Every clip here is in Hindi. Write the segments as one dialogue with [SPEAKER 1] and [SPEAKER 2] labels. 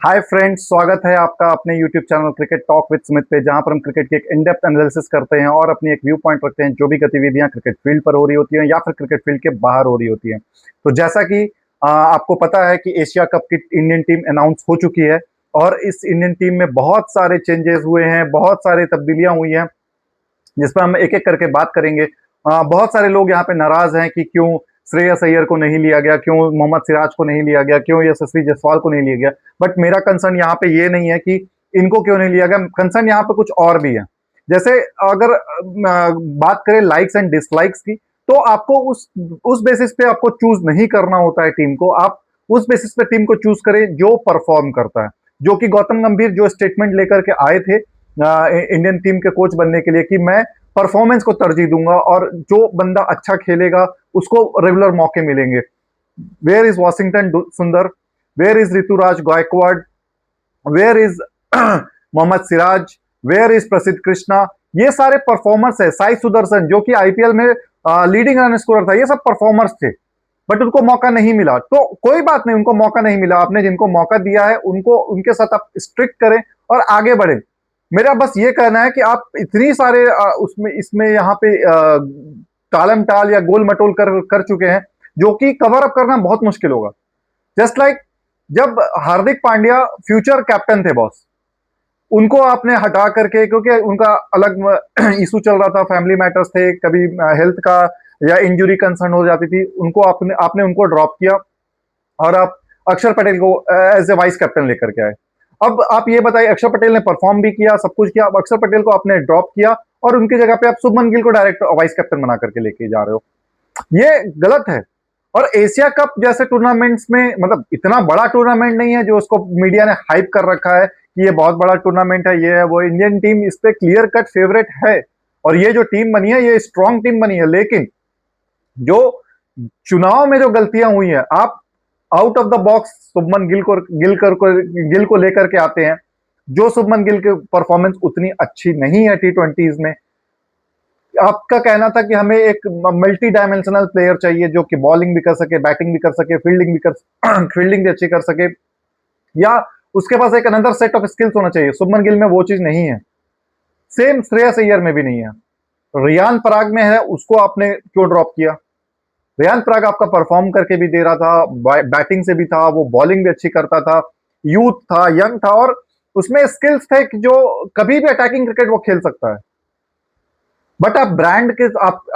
[SPEAKER 1] हाय फ्रेंड्स, स्वागत है आपका अपने YouTube channel cricket talk with Smith पे, जहां पर हम क्रिकेट की एक इन डेप्थ एनालिसिस करते हैं और अपनी एक व्यू पॉइंट रखते हैं जो भी गतिविधियां क्रिकेट फील्ड पर हो रही होती हैं या फिर क्रिकेट फील्ड के बाहर हो रही होती हैं। तो जैसा कि आपको पता है कि एशिया कप की इंडियन टीम अनाउंस हो चुकी है और इस इंडियन टीम में बहुत सारे चेंजेस हुए हैं, बहुत सारी तब्दीलियां हुई हैं, जिस पर हम एक एक करके बात करेंगे। बहुत सारे लोग यहाँ पे नाराज हैं कि क्यों श्रेयस अय्यर को नहीं लिया गया, क्यों मोहम्मद सिराज को नहीं लिया गया, क्यों यशस्वी जायसवाल को नहीं लिया गया। बट मेरा कंसर्न यहाँ पे ये नहीं है कि इनको क्यों नहीं लिया गया, कंसर्न यहाँ पे कुछ और भी है। जैसे अगर बात करें लाइक्स एंड डिसलाइक्स की, तो आपको उस बेसिस पे आपको चूज नहीं करना होता है टीम को। आप उस बेसिस पे टीम को चूज करें जो परफॉर्म करता है, जो कि गौतम गंभीर जो स्टेटमेंट लेकर के आए थे इंडियन टीम के कोच बनने के लिए कि मैं परफॉर्मेंस को तरजीह दूंगा और जो बंदा अच्छा खेलेगा उसको रेगुलर मौके मिलेंगे। Where is Washington Sundar, where is Ruturaj Gaikwad, where is Mohammed Siraj, where is Prasidh Krishna. ये सारे परफॉर्मर्स है। साई सुदर्शन जो कि आईपीएल में लीडिंग रन स्कोरर था, ये सब परफॉर्मर्स थे, बट उनको मौका नहीं मिला। तो कोई बात नहीं, उनको मौका नहीं मिला, आपने जिनको मौका दिया है उनको उनके साथ आप स्ट्रिक्ट करें और आगे बढ़े। मेरा बस ये कहना है कि आप इतनी सारे उसमें इसमें यहाँ पे टालम टाल या गोल मटोल कर कर चुके हैं जो कि कवर अप करना बहुत मुश्किल होगा। जस्ट लाइक जब हार्दिक पांड्या फ्यूचर कैप्टन थे बॉस, उनको आपने हटा करके, क्योंकि उनका अलग इशू चल रहा था, फैमिली मैटर्स थे, कभी हेल्थ का या इंजुरी कंसर्न हो जाती थी, उनको आपने आपने उनको ड्रॉप किया और आप अक्षर पटेल को एज ए वाइस कैप्टन लेकर के आए। अब आप ये बताइए, अक्षर पटेल ने परफॉर्म भी किया, सब कुछ किया, अब अक्षर पटेल को आपने ड्रॉप किया और उनकी जगह पे आप शुभमन गिल को डायरेक्ट वाइस कैप्टन बना करके लेके जा रहे हो। ये गलत है। और एशिया कप जैसे टूर्नामेंट्स में, मतलब इतना बड़ा टूर्नामेंट नहीं है जो उसको मीडिया ने हाइप कर रखा है कि ये बहुत बड़ा टूर्नामेंट है, ये है वो। इंडियन टीम इस पे क्लियर कट फेवरेट है और ये जो टीम बनी है ये स्ट्रॉन्ग टीम बनी है। लेकिन जो चुनाव में जो गलतियां हुई हैं, आप out of the box Shubman Gill को लेकर के आते हैं। जो शुभमन गिल की परफॉर्मेंस उतनी अच्छी नहीं है टी20s में। आपका कहना था कि हमें एक मल्टी डायमेंशनल प्लेयर चाहिए जो कि बॉलिंग भी कर सके, बैटिंग भी कर सके, फील्डिंग भी कर फील्डिंग भी अच्छी कर सके, या उसके पास एक अनदर सेट ऑफ स्किल्स होना चाहिए। शुभमन गिल में वो चीज नहीं है। सेम श्रेयस अय्यर में भी नहीं है। रियान पराग में है, उसको आपने क्यों ड्रॉप किया? रियान पराग आपका परफॉर्म करके भी दे रहा था, बैटिंग से भी था, वो बॉलिंग भी अच्छी करता था, यूथ था, यंग था और उसमें स्किल्स थे कि जो कभी भी अटैकिंग क्रिकेट वो खेल सकता है। बट आप ब्रांड के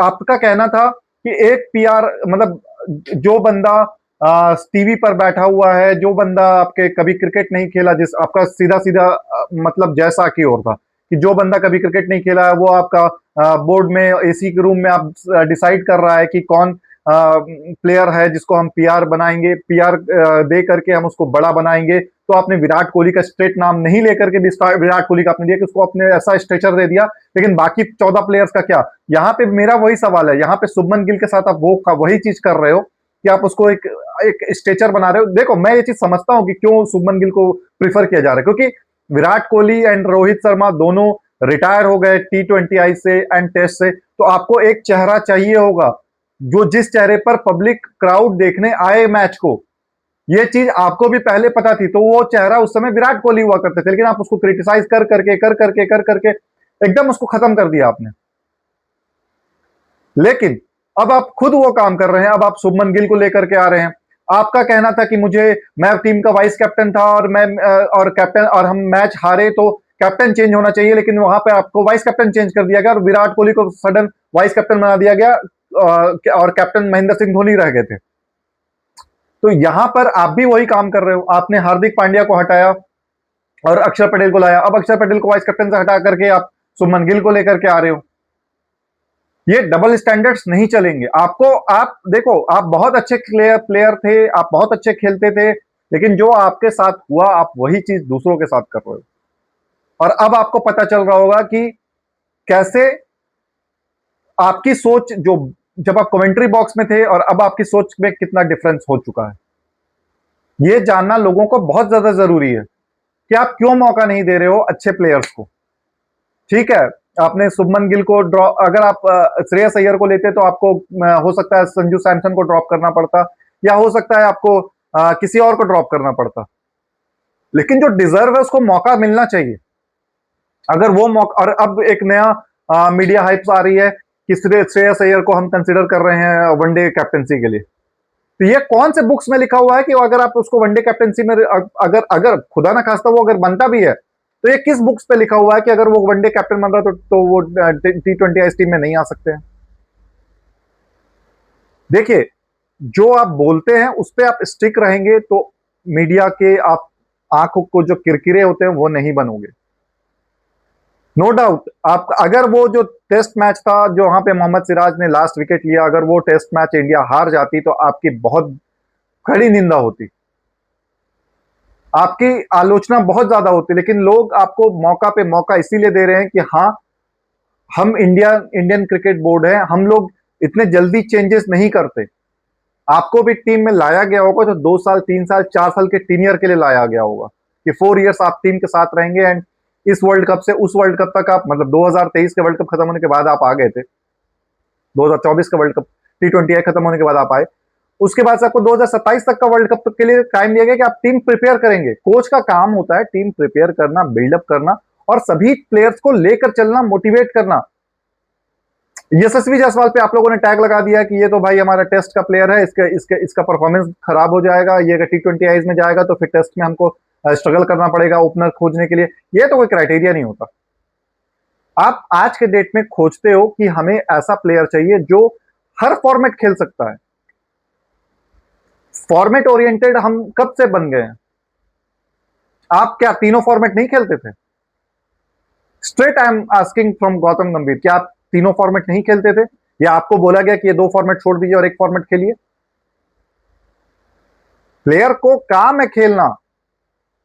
[SPEAKER 1] आपका कहना था कि एक पीआर, मतलब जो बंदा टीवी पर बैठा हुआ है, जो बंदा आपके कभी क्रिकेट नहीं खेला, जिस आपका सीधा सीधा मतलब जैसा की ओर था कि जो बंदा कभी क्रिकेट नहीं खेला है वो आपका बोर्ड में एसी के रूम में आप डिसाइड कर रहा है कि कौन प्लेयर है जिसको हम पीआर बनाएंगे, पीआर दे करके हम उसको बड़ा बनाएंगे। तो आपने विराट कोहली का स्ट्रेट नाम नहीं लेकर के भी विराट कोहली का आपने दिया कि उसको आपने ऐसा स्ट्रेचर दे दिया। लेकिन बाकी 14 प्लेयर्स का क्या? यहाँ पे मेरा वही सवाल है, यहाँ पे शुभमन गिल के साथ आप वो वही चीज कर रहे हो कि आप उसको एक एक स्ट्रेचर बना रहे हो। देखो, मैं ये चीज समझता हूँ कि क्यों शुभमन गिल को प्रीफर किया जा रहा है, क्योंकि विराट कोहली एंड रोहित शर्मा दोनों रिटायर हो गए टी20 से एंड टेस्ट से। तो आपको एक चेहरा चाहिए होगा जो जिस चेहरे पर पब्लिक क्राउड देखने आए मैच को। ये चीज आपको भी पहले पता थी, तो वो चेहरा उस समय विराट कोहली हुआ करते थे, लेकिन आप उसको क्रिटिसाइज कर करके एकदम उसको खत्म कर दिया आपने। लेकिन अब आप खुद वो काम कर रहे हैं, अब आप शुभमन गिल को लेकर के आ रहे हैं। आपका कहना था कि मैं टीम का वाइस कैप्टन था और और कैप्टन, और हम मैच हारे तो कैप्टन चेंज होना चाहिए, लेकिन वहां पे आपको वाइस कैप्टन चेंज कर दिया गया और विराट कोहली को सडन वाइस कैप्टन बना दिया गया और कैप्टन महेंद्र सिंह धोनी रह गए थे। तो यहां पर आप भी वही काम कर रहे हो। आपने हार्दिक पांड्या को हटाया और अक्षर पटेल को लाया। अब अक्षर पटेल को वाइस कैप्टन से हटा करके आप शुभमन गिल को लेकर के आ रहे हो। ये डबल स्टैंडर्ड्स नहीं चलेंगे। आपको, आप देखो, आप बहुत अच्छे प्लेयर थे, आप बहुत अच्छे खेलते थे, लेकिन जो आपके साथ हुआ आप वही चीज दूसरों के साथ कर रहे हो। और अब आपको पता चल रहा होगा कि कैसे आपकी सोच, जो जब आप कमेंट्री बॉक्स में थे और अब आपकी सोच में कितना डिफरेंस हो चुका है। ये जानना लोगों को बहुत ज्यादा जरूरी है कि आप क्यों मौका नहीं दे रहे हो अच्छे प्लेयर्स को। ठीक है, आपने शुभमन गिल को ड्रॉप, अगर आप श्रेयस अय्यर को लेते तो आपको हो सकता है संजू सैमसन को ड्रॉप करना पड़ता, या हो सकता है आपको किसी और को ड्रॉप करना पड़ता। लेकिन जो डिजर्व है उसको मौका मिलना चाहिए। अगर वो मौका, और अब एक नया मीडिया हाइप्स आ रही है कि श्रेयस अय्यर को हम कंसिडर कर रहे हैं वनडे कैप्टेंसी के लिए। तो ये कौन से बुक्स में लिखा हुआ है कि अगर आप उसको वनडे कैप्टेंसी में अगर अगर खुदा ना खास्ता वो अगर बनता भी है, तो ये किस बुक्स पे लिखा हुआ है कि अगर वो वनडे कैप्टन बन रहा है तो वो T20 आईस टीम में नहीं आ सकते हैं? देखिए, जो आप बोलते हैं उस पे आप स्टिक रहेंगे तो मीडिया के आप आंखों को जो किरकिरे होते हैं वो नहीं बनोगे। नो डाउट, आप अगर वो जो टेस्ट मैच था जो वहां पे मोहम्मद सिराज ने लास्ट विकेट लिया, अगर वो टेस्ट मैच इंडिया हार जाती तो आपकी बहुत कड़ी निंदा होती, आपकी आलोचना बहुत ज्यादा होती। लेकिन लोग आपको मौका पे मौका इसीलिए दे रहे हैं कि हाँ, हम इंडियन क्रिकेट बोर्ड है, हम लोग इतने जल्दी चेंजेस नहीं करते। आपको भी टीम में लाया गया होगा तो 2 साल 3 साल 4 साल के टीनियर के लिए लाया गया होगा कि 4 इयर्स आप टीम के साथ रहेंगे, एंड इस वर्ल्ड कप से उस वर्ल्ड कप तक आप, मतलब 2023 के वर्ल्ड कप खत्म होने के बाद आप आ गए थे, 2024 का वर्ल्ड कप T20 खत्म होने के बाद आप आए, उसके बाद से आपको 2027 तक का वर्ल्ड कप के लिए टाइम दिया गया कि आप टीम प्रिपेयर करेंगे। कोच का काम होता है टीम प्रिपेयर करना, बिल्डअप करना और सभी प्लेयर्स को लेकर चलना, मोटिवेट करना। यशस्वी जायसवाल पे आप लोगों ने टैग लगा दिया कि ये तो भाई हमारा टेस्ट का प्लेयर है, इसका परफॉर्मेंस खराब हो जाएगा, ये अगर T20 आईज में जाएगा तो फिर टेस्ट में हमको स्ट्रगल करना पड़ेगा ओपनर खोजने के लिए। ये तो कोई क्राइटेरिया नहीं होता। आप आज के डेट में खोजते हो कि हमें ऐसा प्लेयर चाहिए जो हर फॉर्मेट खेल सकता है। फॉर्मेट ओरिएंटेड हम कब से बन गए हैं? आप क्या तीनों फॉर्मेट नहीं खेलते थे? Straight I am asking from Gautam गंभीर, क्या आप तीनों फॉर्मेट नहीं खेलते थे, या आपको बोला गया कि ये 2 फॉर्मेट छोड़ दीजिए और एक फॉर्मेट खेलिए? प्लेयर को काम है खेलना,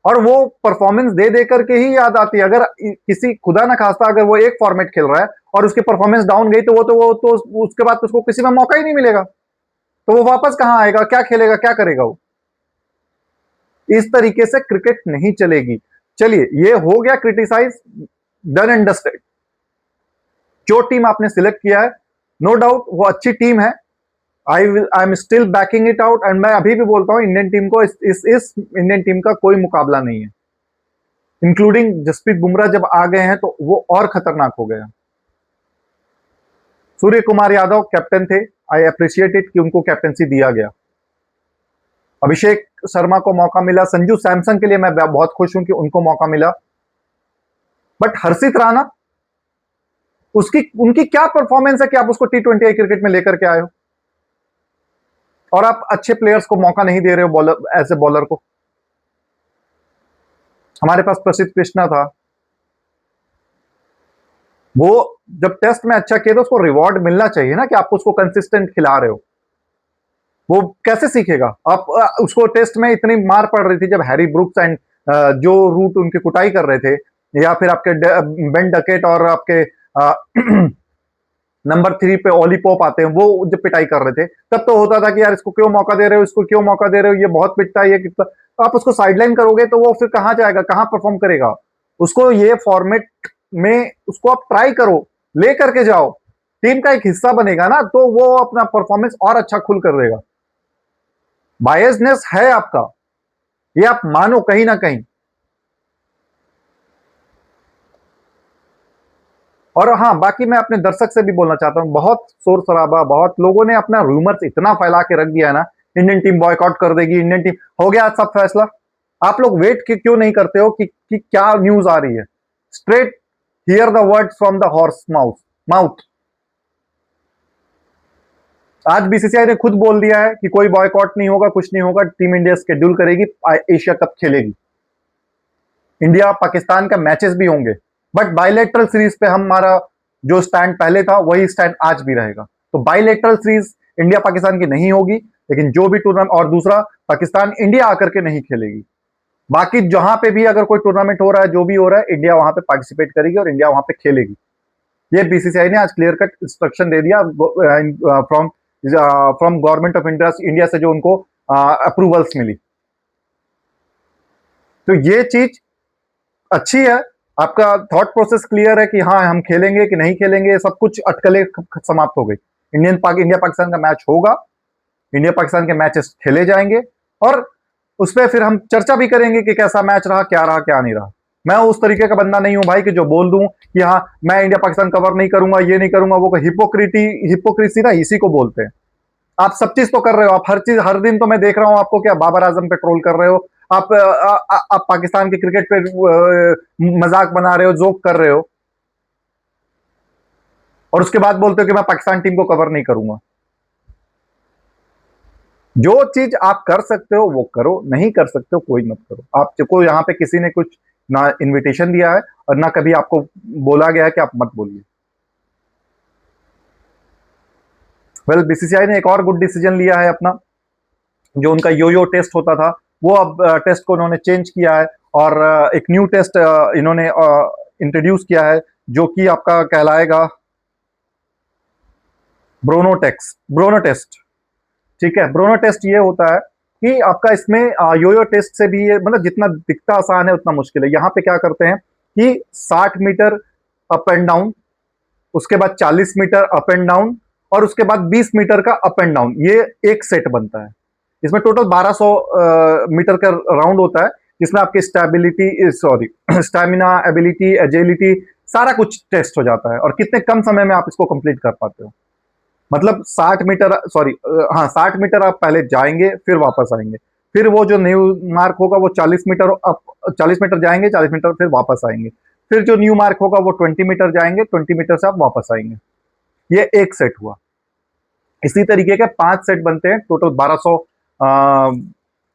[SPEAKER 1] और वो परफॉर्मेंस दे दे करके ही याद आती है। अगर किसी खुदा ना खास्ता अगर वो एक फॉर्मेट खेल रहा है और उसकी परफॉर्मेंस डाउन गई तो उसके बाद तो उसको किसी में मौका ही नहीं मिलेगा, तो वो वापस कहां आएगा, क्या खेलेगा, क्या करेगा वो? इस तरीके से क्रिकेट नहीं चलेगी। चलिए, ये हो गया क्रिटिसाइज, डन एंड डस्टेड। जो टीम आपने सिलेक्ट किया है, नो डाउट वो अच्छी टीम है। I am still banking it out, and मैं अभी भी बोलता हूं इंडियन टीम को, इस इंडियन टीम का कोई मुकाबला नहीं है। इंक्लूडिंग जसप्रीत बुमराह जब आ गए हैं तो वो और खतरनाक हो गया। सूर्य कुमार यादव कैप्टन थे, आई अप्रिशिएट इट कि उनको कैप्टनसी दिया गया। अभिषेक शर्मा को मौका मिला, संजू सैमसन के लिए मैं बहुत खुश हूं कि उनको मौका मिला। बट हर्षित राणा, उनकी क्या परफॉर्मेंस है कि आप उसको T20 क्रिकेट में लेकर के आए हो, और आप अच्छे प्लेयर्स को मौका नहीं दे रहे हो बॉलर, ऐसे बॉलर को। हमारे पास प्रसिद्ध कृष्णा था, वो जब टेस्ट में अच्छा किया तो उसको रिवॉर्ड मिलना चाहिए ना, कि आप उसको कंसिस्टेंट खिला रहे हो। वो कैसे सीखेगा? आप उसको टेस्ट में इतनी मार पड़ रही थी जब हैरी ब्रुक्स एंड जो रूट उनकी कुटाई कर रहे थे, या फिर आपके बेन डकेट और आपके नंबर 3 पे ओली पोप आते हैं, वो जब पिटाई कर रहे थे, तब तो होता था कि यार इसको क्यों मौका दे रहे हो, इसको क्यों मौका दे रहे हो, ये बहुत पिटता है, ये कितना। तो आप उसको साइडलाइन करोगे तो वो फिर कहां जाएगा, कहां परफॉर्म करेगा? उसको ये फॉर्मेट में उसको आप ट्राई करो, ले करके जाओ, टीम का एक हिस्सा बनेगा ना, तो वो अपना परफॉर्मेंस और अच्छा खुल कर देगा। बायसनेस है आपका, ये आप मानो कहीं ना कहीं। और हाँ, बाकी मैं अपने दर्शक से भी बोलना चाहता हूं, बहुत शोर शराबा, बहुत लोगों ने अपना रूमर्स इतना फैला के रख दिया है ना, इंडियन टीम बॉयकॉट कर देगी, इंडियन टीम हो गया सब फैसला। आप लोग वेट क्यों नहीं करते हो कि क्या न्यूज आ रही है? Straight here the word from the horse mouth. आज बीसीसीआई ने खुद बोल दिया है कि कोई बॉयकॉट नहीं होगा, कुछ नहीं होगा, टीम इंडिया स्केड्यूल करेगी, एशिया कप खेलेगी, इंडिया पाकिस्तान का मैचेस भी होंगे। बट बायलैटरल सीरीज पे हमारा जो स्टैंड पहले था वही स्टैंड आज भी रहेगा। तो बायलैटरल सीरीज इंडिया पाकिस्तान की नहीं होगी, लेकिन जो भी टूर्नामेंट, और दूसरा, पाकिस्तान इंडिया आकर के नहीं खेलेगी। बाकी जहां पे भी अगर कोई टूर्नामेंट हो रहा है, जो भी हो रहा है, इंडिया वहां पे पार्टिसिपेट करेगी और इंडिया वहां पे खेलेगी। ये बीसीसीआई ने आज क्लियर कट इंस्ट्रक्शन दे दिया from from government of India से जो उनको अप्रूवल्स मिली। तो ये चीज अच्छी है, आपका थॉट प्रोसेस क्लियर है कि हाँ हम खेलेंगे कि नहीं खेलेंगे, सब कुछ अटकलें समाप्त हो गई। इंडिया पाकिस्तान का मैच होगा, इंडिया पाकिस्तान के मैचेस खेले जाएंगे, और उस पर फिर हम चर्चा भी करेंगे कि कैसा मैच रहा, क्या नहीं रहा। मैं उस तरीके का बंदा नहीं हूं भाई कि जो बोल दूं कि हाँ मैं इंडिया पाकिस्तान कवर नहीं करूंगा, ये नहीं करूंगा, वो हिपोक्रेसी ना इसी को बोलते हैं। आप सब चीज तो कर रहे हो, आप हर चीज हर दिन तो मैं देख रहा हूं आपको, क्या बाबर आजम पे ट्रोल कर रहे हो आप, आप पाकिस्तान के क्रिकेट पे मजाक बना रहे हो, जोक कर रहे हो, और उसके बाद बोलते हो कि मैं पाकिस्तान टीम को कवर नहीं करूंगा। जो चीज आप कर सकते हो वो करो, नहीं कर सकते हो कोई मत करो। आपको यहाँ पे किसी ने कुछ ना इनविटेशन दिया है और ना कभी आपको बोला गया है कि आप मत बोलिए। वेल, बीसीसीआई ने एक और गुड डिसीजन लिया है अपना, जो उनका यो टेस्ट होता था वो अब टेस्ट को उन्होंने चेंज किया है, और एक न्यू टेस्ट इन्होंने इंट्रोड्यूस किया है, जो कि आपका कहलाएगा ब्रोनो टेस्ट। ठीक है, ब्रोनो टेस्ट ये होता है कि आपका इसमें यो टेस्ट से भी ये मतलब जितना दिखता आसान है उतना मुश्किल है। यहाँ पे क्या करते हैं कि 60 मीटर अप एंड डाउन, उसके बाद 40 मीटर अप एंड डाउन, और उसके बाद 20 मीटर का अप एंड डाउन, ये एक सेट बनता है। इसमें टोटल 1200 मीटर का राउंड होता है, जिसमें आपकी स्टैमिना, एबिलिटी, एजिलिटी, सारा कुछ टेस्ट हो जाता है, और कितने कम समय में आप इसको कंप्लीट कर पाते हो। मतलब 60 मीटर, हाँ 60 मीटर आप पहले जाएंगे फिर वापस आएंगे, फिर वो जो न्यू मार्क होगा वो 40 मीटर, आप 40 मीटर जाएंगे, 40 मीटर फिर वापस आएंगे, फिर जो न्यू मार्क होगा वो 20 मीटर जाएंगे, 20 मीटर से आप वापस आएंगे। ये एक सेट हुआ। इसी तरीके के 5 सेट बनते हैं, टोटल 1200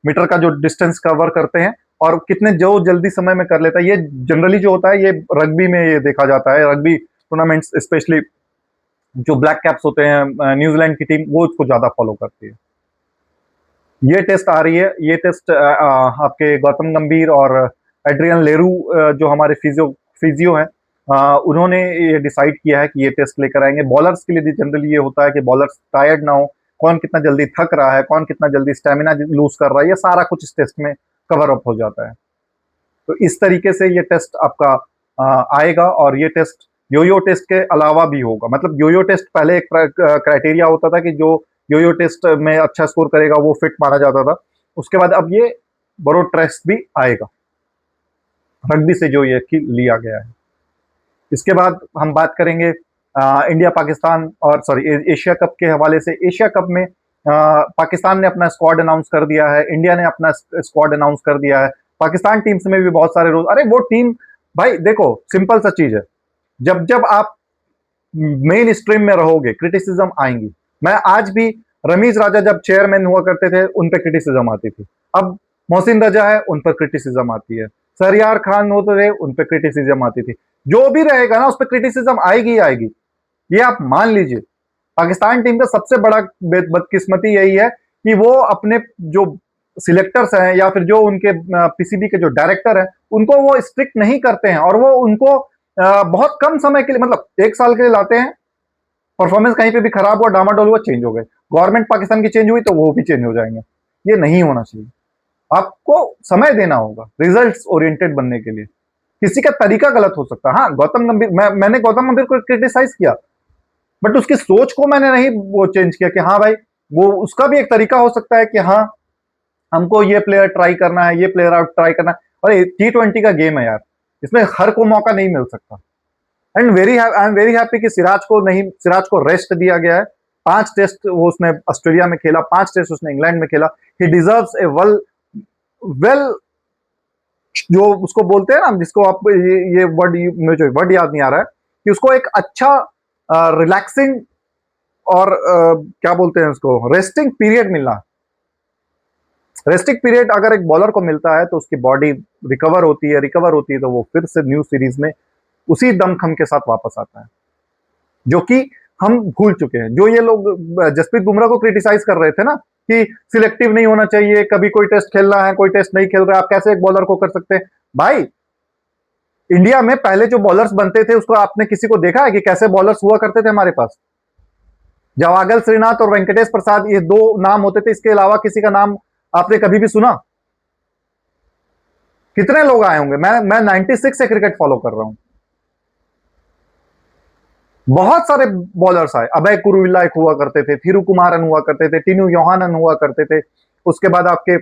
[SPEAKER 1] मीटर का जो डिस्टेंस कवर करते हैं, और कितने जो जल्दी समय में कर लेता है। ये जनरली जो होता है ये रग्बी में ये देखा जाता है, रग्बी टूर्नामेंट्स स्पेशली जो ब्लैक कैप्स होते हैं, न्यूजीलैंड की टीम वो इसको ज्यादा फॉलो करती है। ये टेस्ट आ रही है, ये टेस्ट आपके गौतम गंभीर और एड्रियन लेरू जो हमारे फिजियो हैं, उन्होंने ये डिसाइड किया है कि ये टेस्ट लेकर आएंगे। बॉलर्स के लिए जनरली ये होता है कि बॉलर्स टायर्ड ना हो, कौन कितना जल्दी थक रहा है, कौन कितना जल्दी स्टेमिना लूज कर रहा है, ये सारा कुछ इस टेस्ट में कवर अप हो जाता है। तो इस तरीके से ये टेस्ट आपका आएगा, और ये टेस्ट यो टेस्ट के अलावा भी होगा। मतलब यो टेस्ट पहले एक क्राइटेरिया होता था कि जो यो टेस्ट में अच्छा स्कोर करेगा वो फिट माना जाता था, उसके बाद अब ये बरो टेस्ट भी आएगा रग्बी से जो ये लिया गया है। इसके बाद हम बात करेंगे इंडिया पाकिस्तान और एशिया कप के हवाले से। एशिया कप में पाकिस्तान ने अपना स्क्वाड अनाउंस कर दिया है, इंडिया ने अपना स्क्वाड अनाउंस कर दिया है। पाकिस्तान टीम्स में भी बहुत सारे रोज, अरे वो टीम भाई देखो सिंपल सा चीज है, जब जब आप मेन स्ट्रीम में रहोगे क्रिटिसिज्म आएंगी। मैं आज भी, रमीज राजा जब चेयरमैन हुआ करते थे उन पर क्रिटिसिज्म आती थी, अब मोहसिन रजा है उन पर क्रिटिसिज्म आती है, सरयार खान होते थे उन पर क्रिटिसिज्म आती थी। जो भी रहेगा ना उस पर क्रिटिसिज्म आएगी आएगी, ये आप मान लीजिए। पाकिस्तान टीम का सबसे बड़ा बदकिस्मती यही है कि वो अपने जो सिलेक्टर्स हैं या फिर जो उनके पीसीबी के जो डायरेक्टर हैं उनको वो स्ट्रिक्ट नहीं करते हैं, और वो उनको बहुत कम समय के लिए, मतलब 1 साल के लिए लाते हैं, परफॉर्मेंस कहीं पे भी खराब हुआ, डामाडोल हुआ, चेंज हो गए। गवर्नमेंट पाकिस्तान की चेंज हुई तो वो भी चेंज हो जाएंगे। ये नहीं होना चाहिए, आपको समय देना होगा रिजल्ट्स ओरिएंटेड बनने के लिए। किसी का तरीका गलत हो सकता है, हाँ गौतम गंभीर, मैंने गौतम गंभीर को क्रिटिसाइज किया, बट उसकी सोच को मैंने नहीं वो चेंज किया कि हाँ भाई वो उसका भी एक तरीका हो सकता है कि हाँ हमको ये प्लेयर ट्राई करना है, ये प्लेयर आउट ट्राई करना है। और T20 का गेम है यार, इसमें हर को मौका नहीं मिल सकता। And I am very happy कि सिराज को रेस्ट दिया गया है। 5 टेस्ट वो उसने ऑस्ट्रेलिया में खेला, 5 टेस्ट उसने इंग्लैंड में खेला। ही डिजर्व्स ए वेल, जो उसको बोलते हैं ना, जिसको आप ये वर्ड, मुझे वर्ड याद नहीं आ रहा है, कि उसको एक अच्छा रिलैक्सिंग और क्या बोलते हैं उसको, रेस्टिंग पीरियड मिलना। रेस्टिंग पीरियड अगर एक बॉलर को मिलता है तो उसकी बॉडी रिकवर होती है तो वो फिर से न्यू सीरीज में उसी दमखम के साथ वापस आता है, जो कि हम भूल चुके हैं। जो ये लोग जसप्रीत बुमराह को क्रिटिसाइज कर रहे थे ना कि सिलेक्टिव नहीं होना चाहिए, कभी कोई टेस्ट खेलना है, कोई टेस्ट नहीं खेल रहा है, आप कैसे एक बॉलर को कर सकते हैं। भाई इंडिया में पहले जो बॉलर्स बनते थे उसको आपने किसी को देखा है कि कैसे बॉलर्स हुआ करते थे हमारे पास? जवागल श्रीनाथ और वेंकटेश प्रसाद, ये 2 नाम होते थे, इसके अलावा किसी का नाम आपने कभी भी सुना? कितने लोग आए होंगे? मैं 96 से क्रिकेट फॉलो कर रहा हूं, बहुत सारे बॉलर्स आए। अभय कुरुविला एक हुआ करते थे, थिरु कुमारन हुआ करते थे, टीनू योहानन हुआ करते थे, उसके बाद आपके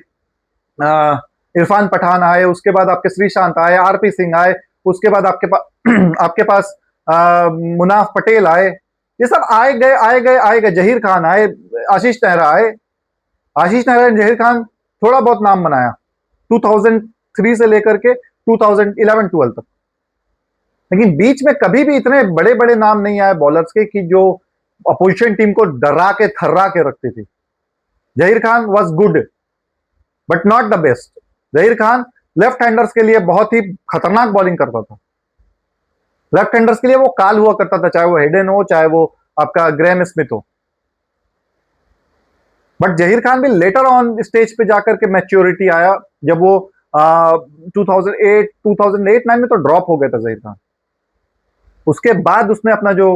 [SPEAKER 1] इरफान पठान आए, उसके बाद आपके श्रीशांत आए, आरपी सिंह आए, उसके बाद आपके पास आपके पास मुनाफ पटेल आए। ये सब आए गए आए गए आए गए, जहीर खान आए, आशीष नेहरा आए। आशीष नेहरा ने जहीर खान थोड़ा बहुत नाम बनाया 2003 से लेकर के 2011-12 तक, लेकिन बीच में कभी भी इतने बड़े बड़े नाम नहीं आए बॉलर्स के कि जो अपोजिशन टीम को डरा के थर्रा के रखती थी। Zaheer Khan was good but not the best. Zaheer Khan left handers के लिए बहुत ही खतरनाक बॉलिंग करता था। लेफ्ट हैंडर्स के लिए वो काल हुआ करता था, चाहे वो हेडन हो, चाहे वो आपका ग्रैम स्मिथ हो। बट जहीर खान भी लेटर ऑन स्टेज पे जाकर के मैच्योरिटी आया, जब वो 2008-9 में तो ड्रॉप हो गया था जहीर खान। उसके बाद उसने अपना जो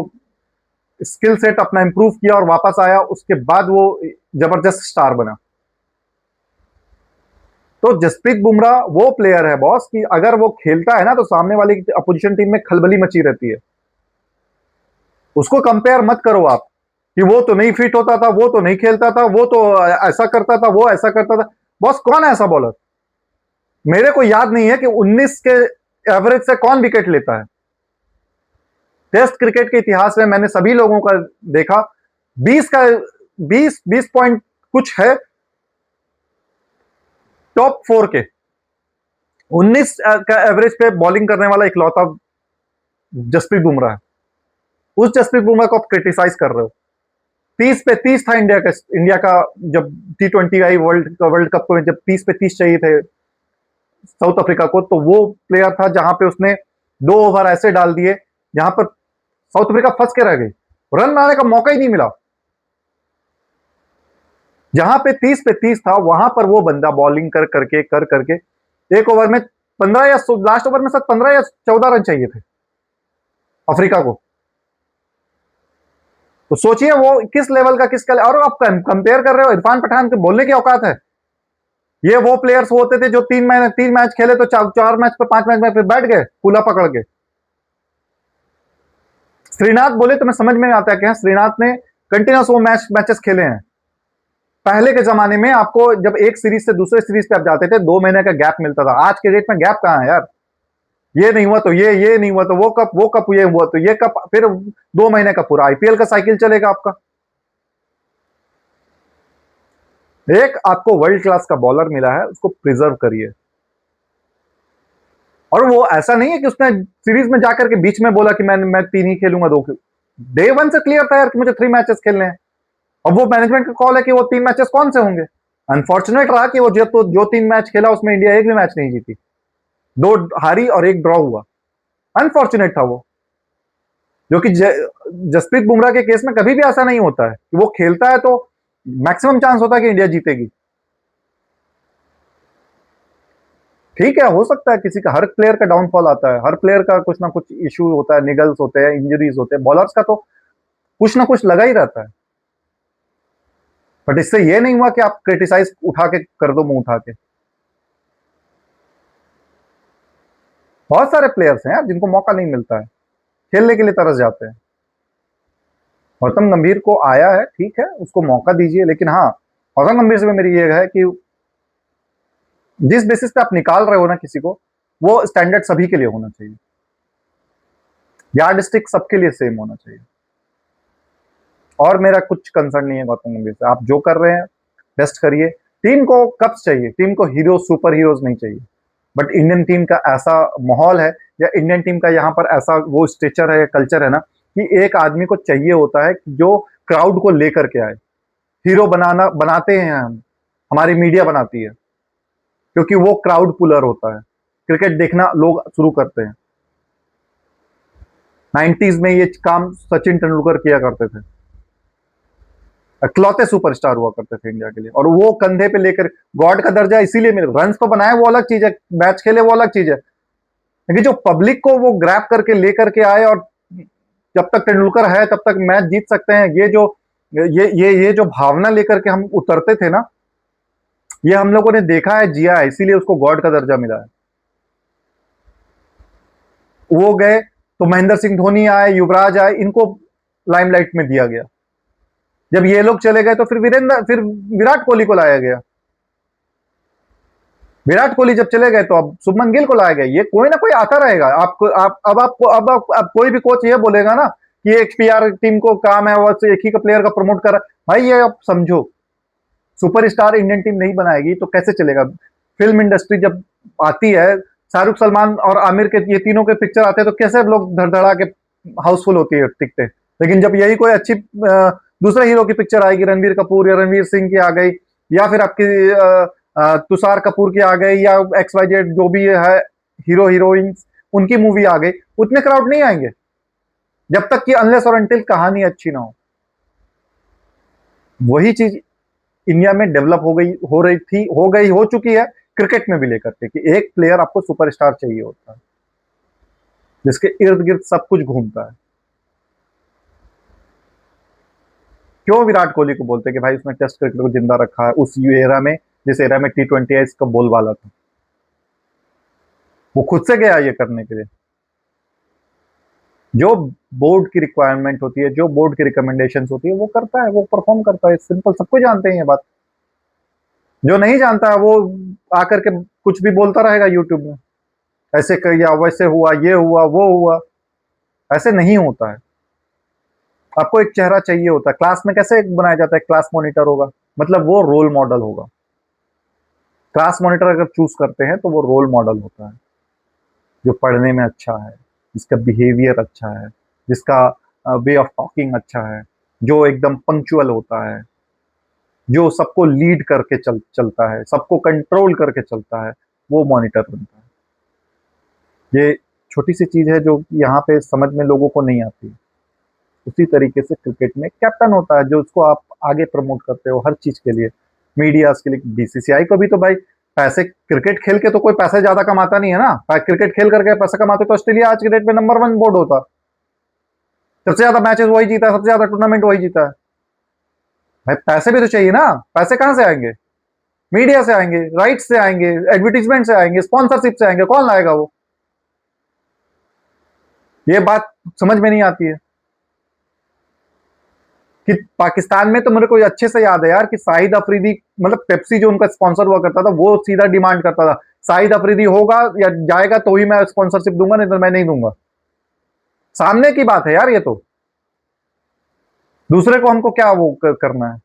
[SPEAKER 1] स्किल सेट अपना इंप्रूव किया और वापस आया, उसके बाद वो जबरदस्त स्टार बना। तो जसप्रीत बुमराह वो प्लेयर है बॉस कि अगर वो खेलता है ना तो सामने वाली अपोजिशन टीम में खलबली मची रहती है। उसको कंपेयर मत करो आप कि वो तो नहीं फिट होता था, वो तो नहीं खेलता था, वो तो ऐसा करता था, वो ऐसा करता था। बॉस कौन है ऐसा बॉलर? मेरे को याद नहीं है कि 19 के एवरेज से कौन विकेट लेता है। टेस्ट क्रिकेट के इतिहास में मैंने सभी लोगों का देखा, 20 पॉइंट कुछ है टॉप 4 के, 19 का एवरेज पे बॉलिंग करने वाला इकलौता जसप्रीत बुमराह है। उस जसप्रीत बुमराह को आप क्रिटिसाइज कर रहे हो। 30 पे 30 था इंडिया का जब T20 आई वर्ल्ड कप को, जब 30 पे 30 चाहिए थे साउथ अफ्रीका को, तो वो प्लेयर था जहां पे उसने 2 ओवर ऐसे डाल दिए जहां पर साउथ अफ्रीका फंस के रह गई, रन बनाने का मौका ही नहीं मिला। जहां पे 30 पे 30 था वहां पर वो बंदा बॉलिंग कर करके एक ओवर में 15 या लास्ट ओवर में शायद 15 या 14 रन चाहिए थे अफ्रीका को। तो सोचिए वो किस लेवल का और आप कंपेयर कर रहे हो इरफान पठान के बोलने की औकात है। ये वो प्लेयर्स होते थे जो 3 मैच खेले तो 4 मैच पे 5 मैच में फिर बैठ गए कूला पकड़ के। श्रीनाथ बोले तो मैं समझ में आता है कि श्रीनाथ ने कंटिन्यूस वो मैचेस खेले हैं। पहले के जमाने में आपको जब एक सीरीज से दूसरे सीरीज पे आप जाते थे 2 महीने का गैप मिलता था। आज के डेट में गैप कहां है यार? ये नहीं हुआ तो ये नहीं हुआ तो वो कप ये हुआ तो ये कप, फिर 2 महीने का पूरा आईपीएल का साइकिल चलेगा आपका। एक आपको वर्ल्ड क्लास का बॉलर मिला है, उसको प्रिजर्व करिए। और वो ऐसा नहीं है कि उसने सीरीज में जाकर के बीच में बोला कि मैं 3 ही खेलूंगा 2। डे 1 से क्लियर था यार कि मुझे 3 मैचेस खेलने हैं। अब वो मैनेजमेंट का कॉल है कि वो 3 मैचेस कौन से होंगे। अनफॉर्चुनेट रहा कि वो जो 3 मैच खेला उसमें इंडिया एक भी मैच नहीं जीती, 2 हारी और 1 ड्रॉ हुआ। अनफॉर्चुनेट था वो, जो कि जसप्रीत बुमराह के केस में कभी भी ऐसा नहीं होता है कि वो खेलता है तो मैक्सिमम चांस होता है कि इंडिया जीतेगी। ठीक है, हो सकता है किसी का, हर प्लेयर का डाउनफॉल आता है, हर प्लेयर का कुछ ना कुछ इशू होता है, निगल्स होते हैं, इंजरीज होते हैं। बॉलर्स का तो कुछ ना कुछ लगा ही रहता है। बट इससे ये नहीं हुआ कि आप क्रिटिसाइज उठा के कर दो मुंह उठा के। बहुत सारे प्लेयर्स हैं यार जिनको मौका नहीं मिलता है, खेलने के लिए तरस जाते हैं। गौतम गंभीर को आया है, ठीक है, उसको मौका दीजिए, लेकिन हाँ, गौतम गंभीर से मेरी ये है कि जिस बेसिस पे आप निकाल रहे हो ना किसी को, वो स्टैंडर्ड सभी के लिए होना चाहिए, यार्ड स्टिक सबके लिए सेम होना चाहिए। और मेरा कुछ कंसर्न नहीं है गौतम गंभीर से। आप जो कर रहे हैं बेस्ट करिए। टीम को कप्स चाहिए, टीम को हीरो सुपर हीरोज नहीं चाहिए। बट इंडियन टीम का ऐसा माहौल है, या इंडियन टीम का यहाँ पर ऐसा वो स्ट्रेचर है, कल्चर है ना, कि एक आदमी को चाहिए होता है जो क्राउड को लेकर के आए। हीरो बनाते हैं हम, हमारी मीडिया बनाती है, क्योंकि वो क्राउड पुलर होता है। क्रिकेट देखना लोग शुरू करते हैं। 90s में ये काम सचिन तेंदुलकर किया करते थे, इकलौते सुपरस्टार हुआ करते थे इंडिया के लिए। और वो कंधे पे लेकर गॉड का दर्जा इसीलिए मिले। रन तो बनाए वो अलग चीज है, मैच खेले वो अलग चीज है, लेकिन जो पब्लिक को वो ग्रैब करके लेकर के आए, और जब तक तेंदुलकर है तब तक मैच जीत सकते हैं, ये जो भावना लेकर के हम उतरते थे ना, ये हम लोगों ने देखा है, जिया है, इसीलिए उसको गॉड का दर्जा मिला है। वो गए तो महेंद्र सिंह धोनी आए, युवराज आए, इनको लाइमलाइट में दिया गया। जब ये लोग चले गए तो फिर विराट कोहली को लाया गया। विराट कोहली जब चले गए तो अब शुभमन गिल को लाया गया, ये कोई ना कोई आता रहेगा। आपको आप अब आपको अब कोई भी कोच ये बोलेगा ना कि एक पीआर टीम को काम है बस एक ही का प्लेयर का प्रमोट कर, भाई ये आप समझो, सुपरस्टार इंडियन टीम नहीं बनाएगी तो कैसे चलेगा? फिल्म इंडस्ट्री जब आती है, शाहरुख सलमान और आमिर के ये तीनों के पिक्चर आते हैं तो कैसे लोग धड़धड़ा के हाउसफुल होती है टिकटें। लेकिन जब यही कोई अच्छी दूसरे हीरो की पिक्चर आएगी, रणबीर कपूर या रणवीर सिंह की आ गई, या फिर आपकी तुषार कपूर की आ गई, या एक्स वाई जेड जो भी है हीरो हीरोइंस, उनकी मूवी आ गई, उतने क्राउड नहीं आएंगे जब तक कि अनलेस और अनटिल कहानी अच्छी ना हो। वही चीज इंडिया में डेवलप हो गई, हो रही थी, हो गई, हो चुकी है क्रिकेट में भी लेकर के, कि एक प्लेयर आपको सुपरस्टार चाहिए होता है जिसके इर्द गिर्द सब कुछ घूमता है। क्यों विराट कोहली को बोलते हैं कि भाई उसने टेस्ट क्रिकेट को जिंदा रखा है उस एरा में, जिस एरा में T20 है इसका बोलबाला था, वो खुद से गया ये करने के लिए। जो बोर्ड की रिक्वायरमेंट होती है, जो बोर्ड की रिकमेंडेशंस होती है, वो करता है, वो परफॉर्म करता है, सिंपल, सबको जानते हैं ये बात। जो नहीं जानता है वो आकर के कुछ भी बोलता रहेगा यूट्यूब में, ऐसे किया, वैसे हुआ, ये हुआ, वो हुआ। ऐसे नहीं होता है। आपको एक चेहरा चाहिए होता है। क्लास में कैसे बनाया जाता है? क्लास मॉनिटर होगा, मतलब वो रोल मॉडल होगा। क्लास मॉनिटर अगर चूज करते हैं तो वो रोल मॉडल होता है, जो पढ़ने में अच्छा है, जिसका बिहेवियर अच्छा है, जिसका वे ऑफ टॉकिंग अच्छा है, जो एकदम पंक्चुअल होता है, जो सबको लीड करके चलता है, सबको कंट्रोल करके चलता है, वो मॉनिटर बनता है। ये छोटी सी चीज है जो यहाँ पे समझ में लोगों को नहीं आती। उसी तरीके से क्रिकेट में कैप्टन होता है जो उसको आप आगे प्रमोट करते हो हर चीज के लिए, मीडियाज के लिए। बीसीसीआई को भी तो भाई पैसे, क्रिकेट खेल के तो कोई पैसे ज्यादा कमाता नहीं है ना। क्रिकेट खेल करके पैसा कमाते तो ऑस्ट्रेलिया आज के डेट में नंबर 1 बोर्ड होता। सबसे ज्यादा मैचेस वही जीता है, सबसे ज्यादा टूर्नामेंट वही जीता है। भाई पैसे भी तो चाहिए ना। पैसे कहां से आएंगे? मीडिया से आएंगे, राइट्स से आएंगे, एडवर्टीजमेंट से आएंगे, स्पॉन्सरशिप से आएंगे। कौन लाएगा वो? ये बात समझ में नहीं आती है कि पाकिस्तान में तो मेरे को अच्छे से याद है यार कि शाहिद अफरीदी, मतलब पेप्सी जो उनका स्पॉन्सर हुआ करता था वो सीधा डिमांड करता था, शाहिद अफरीदी होगा या जाएगा तो ही मैं स्पॉन्सरशिप दूंगा, नहीं तो मैं नहीं दूंगा। सामने की बात है यार ये तो। दूसरे को हमको क्या वो करना है?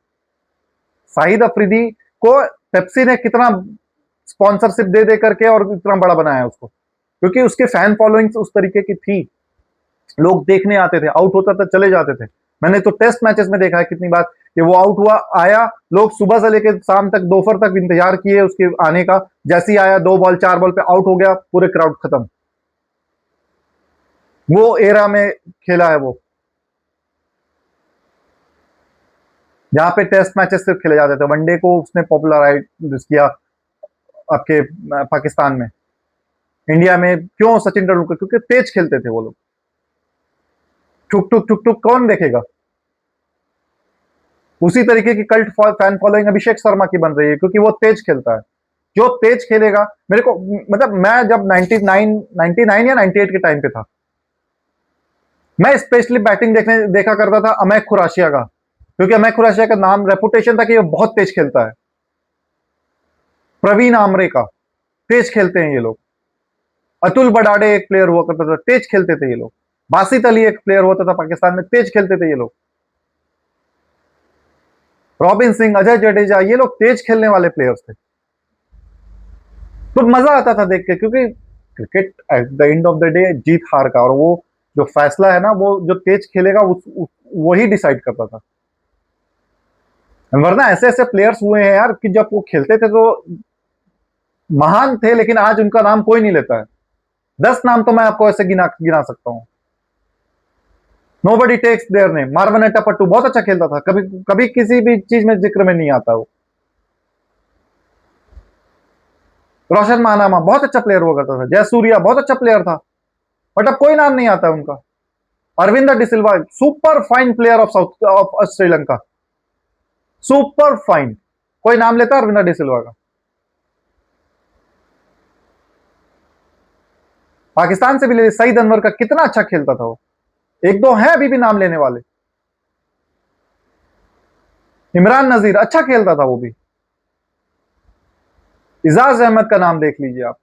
[SPEAKER 1] शाहिद अफरीदी को पेप्सी ने कितना स्पॉन्सरशिप दे दे करके और इतना बड़ा बनाया उसको, क्योंकि उसके फैन फॉलोइंग उस तरीके की थी। लोग देखने आते थे, आउट होता था चले जाते थे। मैंने तो टेस्ट मैचेस में देखा है कितनी बार कि वो आउट हुआ, आया, लोग सुबह से लेकर शाम तक, दोपहर तक इंतजार किए उसके आने का। जैसे ही आया 2 बॉल 4 बॉल पे आउट हो गया, पूरे क्राउड खत्म। वो एरा में खेला है वो, जहां पे टेस्ट मैचेस सिर्फ खेले जाते थे। वनडे को उसने पॉपुलराइज किया आपके पाकिस्तान में। इंडिया में क्यों? सचिन तेंदुलकर, क्योंकि तेज खेलते थे वो लोग। ठुक ठुक ठुक ठुक कौन देखेगा? उसी तरीके की cult fan following Abhishek Sharma की बन रही है, क्योंकि वो तेज खेलता है। जो तेज खेलेगा, मेरे को, मतलब मैं जब 99 या 98 के टाइम पे था, मैं स्पेशली बैटिंग देखा करता था अमय खुराशिया का, क्योंकि अमय खुराशिया का नाम, रेपुटेशन था कि ये बहुत तेज खेलता है। प्रवीण आमरे का, तेज खेलते हैं ये लोग। अतुल बडाडे एक प्लेयर हुआ करता था, तेज खेलते थे ये लोग। बासित अली एक प्लेयर होता था पाकिस्तान में, तेज खेलते थे ये लोग। रॉबिन सिंह, अजय जडेजा, ये लोग तेज खेलने वाले प्लेयर्स थे। तो मजा आता था देख के, क्योंकि cricket at the end of the day जीत हार का, और वो जो फैसला है ना, वो जो तेज खेलेगा वही डिसाइड करता था। वरना ऐसे ऐसे प्लेयर्स हुए हैं यार कि जब वो खेलते थे तो महान थे, लेकिन आज उनका नाम कोई नहीं लेता है। 10 नाम तो मैं आपको ऐसे गिना गिना सकता हूं। Nobody takes their name. Marvan Atapattu बहुत अच्छा खेलता था, कभी कभी किसी भी चीज में जिक्र में नहीं आता वो। रोशन मानामा बहुत अच्छा प्लेयर हुआ करता था। जयसूर्या बहुत अच्छा प्लेयर था, बट अब कोई नाम नहीं आता उनका। Aravinda de Silva, super fine player of south of Sri Lanka, super fine. कोई नाम लेता है अरविंद डिसिल्वा का? पाकिस्तान से भी ले, सईद अनवर का कितना अच्छा खेलता था वो। एक दो हैं अभी भी नाम लेने वाले। इमरान नजीर अच्छा खेलता था वो भी। इजाज अहमद का नाम देख लीजिए आप।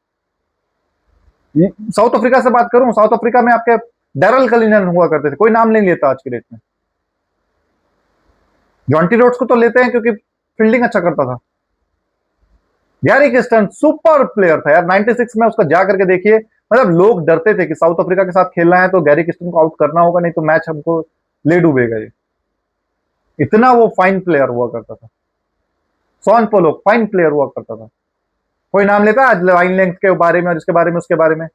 [SPEAKER 1] साउथ अफ्रीका से बात करूं, साउथ अफ्रीका में आपके डैरल कलिनन हुआ करते थे, कोई नाम नहीं लेता आज की डेट में। जॉन्टी रोड्स को तो लेते हैं क्योंकि फील्डिंग अच्छा करता था। गैरी किस्टन सुपर प्लेयर था यार, 96 में उसका जा करके देखिए, मतलब लोग डरते थे कि साउथ अफ्रीका के साथ खेलना है तो गैरी किस्टन को आउट करना होगा, नहीं तो मैच हमको ले डूबेगा ये। इतना वो फाइन प्लेयर हुआ करता था। सॉन पोलोक फाइन प्लेयर हुआ करता था। कोई नाम लेता है आज लाइन लेंथ के बारे में और इसके बारे में उसके बारे में?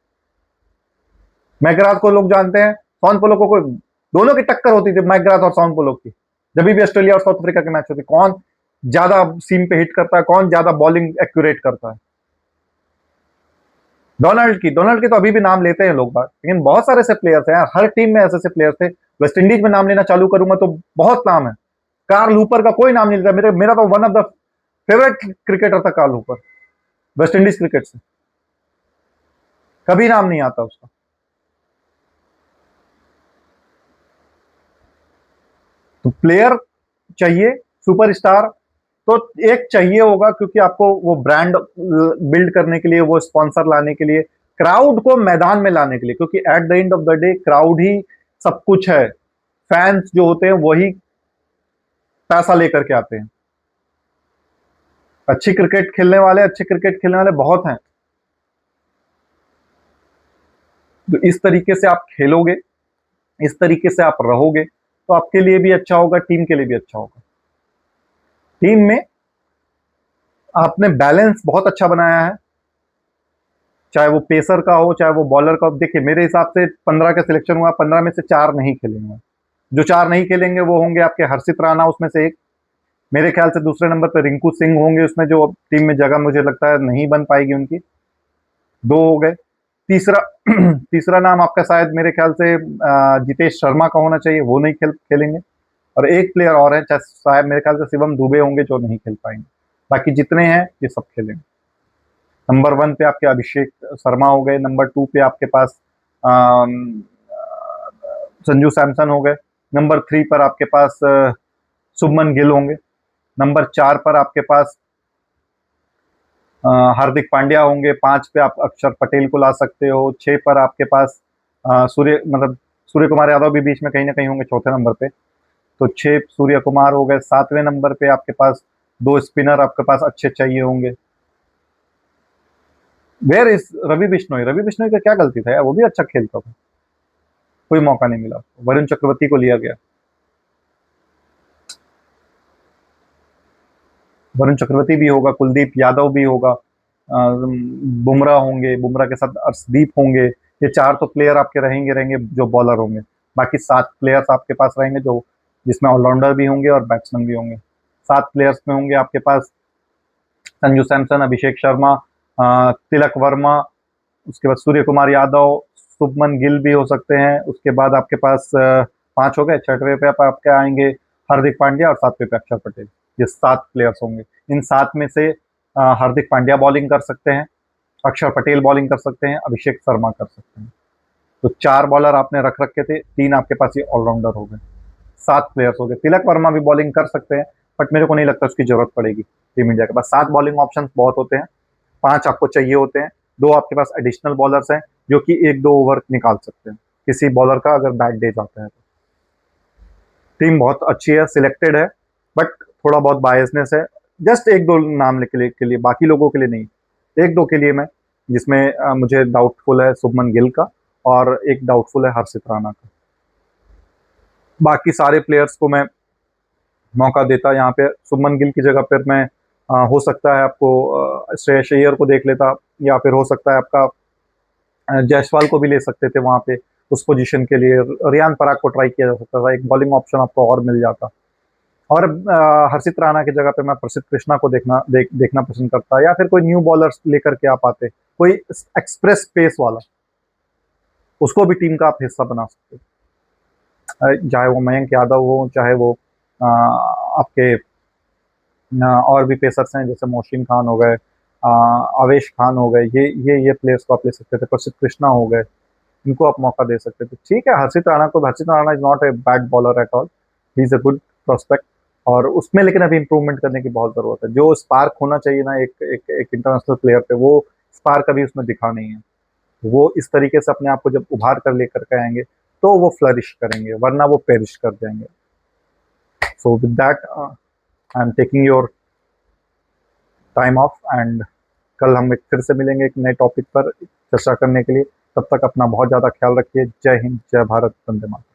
[SPEAKER 1] मैकग्राथ को लोग जानते हैं, सॉन पोलोक को कोई, दोनों की टक्कर होती थी मैकग्राथ और सॉन पोलोक की। जब भी ऑस्ट्रेलिया और साउथ अफ्रीका के मैच होते, कौन ज्यादा सीम पे हिट करता है, कौन ज्यादा बॉलिंग एक्यूरेट करता है। डोनाल्ड की तो अभी भी नाम लेते हैं लोग बात, लेकिन बहुत सारे ऐसे प्लेयर्स हैं यार, हर टीम में ऐसे ऐसे प्लेयर्स थे। वेस्ट इंडीज में नाम लेना चालू करूंगा तो बहुत नाम है। कार्ल हूपर का कोई नाम नहीं लेता, मेरा तो one of the favourite cricketer था Carl Hooper, West Indies cricket से। कभी नाम नहीं आता उसका। तो प्लेयर चाहिए सुपरस्टार, तो एक चाहिए होगा, क्योंकि आपको वो ब्रांड बिल्ड करने के लिए, वो स्पॉन्सर लाने के लिए, क्राउड को मैदान में लाने के लिए, क्योंकि at the end of the day crowd ही सब कुछ है। फैंस जो होते हैं वही पैसा लेकर के आते हैं। अच्छे क्रिकेट खेलने वाले बहुत हैं। तो इस तरीके से आप खेलोगे, इस तरीके से आप रहोगे, तो आपके लिए भी अच्छा होगा, टीम के लिए भी अच्छा होगा। टीम में आपने बैलेंस बहुत अच्छा बनाया है, चाहे वो पेसर का हो चाहे वो बॉलर का हो। देखिए मेरे हिसाब से 15 का सिलेक्शन हुआ, 15 में से 4 नहीं खेलेंगे। जो 4 नहीं खेलेंगे वो होंगे आपके हर्षित राणा, उसमें से एक, मेरे ख्याल से दूसरे नंबर पर रिंकू सिंह होंगे, उसमें जो टीम में जगह मुझे लगता है नहीं बन पाएगी उनकी। 2 हो गए। तीसरा तीसरा नाम आपका शायद मेरे ख्याल से जितेश शर्मा का होना चाहिए, वो नहीं खेलेंगे। और एक प्लेयर और है, शायद मेरे ख्याल से शिवम दुबे होंगे, जो नहीं खेल पाएंगे। बाकी जितने हैं ये सब खेलेंगे। नंबर 1 पे आपके अभिषेक शर्मा हो गए, नंबर 2 पे आपके पास संजू सैमसन हो गए, नंबर 3 पर आपके पास शुभमन गिल होंगे, नंबर 4 पर आपके पास हार्दिक पांड्या होंगे, 5 पे आप अक्षर पटेल को ला सकते हो, 6 पर आपके पास सूर्य कुमार यादव भी बीच में कहीं ना कहीं होंगे चौथे नंबर पे, तो 6 सूर्य कुमार हो गए। 7वें नंबर पे आपके पास 2 स्पिनर आपके पास अच्छे चाहिए होंगे। Where is Ravi Bishnoi? रवि बिश्नोई का क्या गलती था यार, वो भी अच्छा खेलता था, कोई मौका नहीं मिला। वरुण चक्रवर्ती को लिया गया। वरुण चक्रवर्ती भी होगा, कुलदीप यादव भी होगा, बुमराह होंगे, बुमराह के साथ अर्शदीप होंगे। ये 4 तो प्लेयर आपके रहेंगे रहेंगे जो बॉलर होंगे। बाकी 7 प्लेयर्स आपके पास रहेंगे, जो जिसमें ऑलराउंडर भी होंगे और बैट्समैन भी होंगे। 7 प्लेयर्स में होंगे आपके पास संजू सैमसन, अभिषेक शर्मा, तिलक वर्मा, उसके बाद सूर्य कुमार यादव, शुभमन गिल भी हो सकते हैं। उसके बाद आपके पास 5 हो गए। 6वें पे आपके आएंगे हार्दिक पांड्या और 7वें पे अक्षर पटेल। ये 7 प्लेयर्स होंगे। इन 7 में से हार्दिक पांड्या बॉलिंग कर सकते हैं, अक्षर पटेल बॉलिंग कर सकते हैं, अभिषेक शर्मा कर सकते हैं। तो 4 बॉलर आपने रख रखे थे, 3 आपके पास ये ऑलराउंडर हो गए, 7 प्लेयर्स हो गए। तिलक वर्मा भी बॉलिंग कर सकते हैं, बट मेरे को नहीं लगता उसकी जरूरत पड़ेगी टीम इंडिया के पास। 7 बॉलिंग ऑप्शन बहुत होते हैं, 5 आपको चाहिए होते हैं। 2 आपके पास एडिशनल बॉलर्स हैं जो कि 1-2 ओवर निकाल सकते हैं किसी बॉलर का अगर बैड डे जाता है तो। टीम बहुत अच्छी है, सिलेक्टेड है, बट थोड़ा बहुत बायसनेस है। जस्ट 1-2 नाम के लिए, बाकी लोगों के लिए नहीं। 1-2 के लिए मैं, जिसमें मुझे डाउटफुल है शुभमन गिल का, और एक डाउटफुल है हर्षित राणा का। बाकी सारे प्लेयर्स को मैं मौका देता। यहाँ पे शुभमन गिल की जगह पर मैं हो सकता है आपको श्रेयस अय्यर को देख लेता, या फिर हो सकता है आपका जायसवाल को भी ले सकते थे वहां पे उस पोजीशन के लिए। रियान पराग को ट्राई किया जा सकता था, एक बॉलिंग ऑप्शन आपको और मिल जाता। और हर्षित राणा की जगह पे मैं प्रसिद्ध कृष्णा को देखना पसंद करता, या फिर कोई न्यू बॉलर लेकर के आप आते, कोई एक्सप्रेस पेस वाला, उसको भी टीम का आप हिस्सा बना सकते, चाहे वो मयंक यादव हो, चाहे वो आपके और भी पेसर्स हैं जैसे मोहसिन खान हो गए, आवेश खान हो गए। ये प्लेयर्स को आप ले सकते थे, प्रसिद्ध कृष्णा हो गए, इनको आप मौका दे सकते थे। ठीक है, Harshit Rana is not a bad bowler at all, he is a good prospect. और उसमें लेकिन अभी इम्प्रूवमेंट करने की बहुत ज़रूरत है। जो स्पार्क होना चाहिए ना एक इंटरनेशनल प्लेयर पे, वो स्पार्क अभी उसमें दिखा नहीं है। वो इस तरीके से अपने आप को जब उभार कर लेकर के आएँगे, तो वो फ्लरिश करेंगे, वरना वो पेरिश कर जाएँगे। So with that I am taking your time of, and कल हम एक फिर से मिलेंगे एक नए टॉपिक पर चर्चा करने के लिए। तब तक अपना बहुत ज़्यादा ख्याल रखिए। जय हिंद, जय भारत, वंदे मातरम।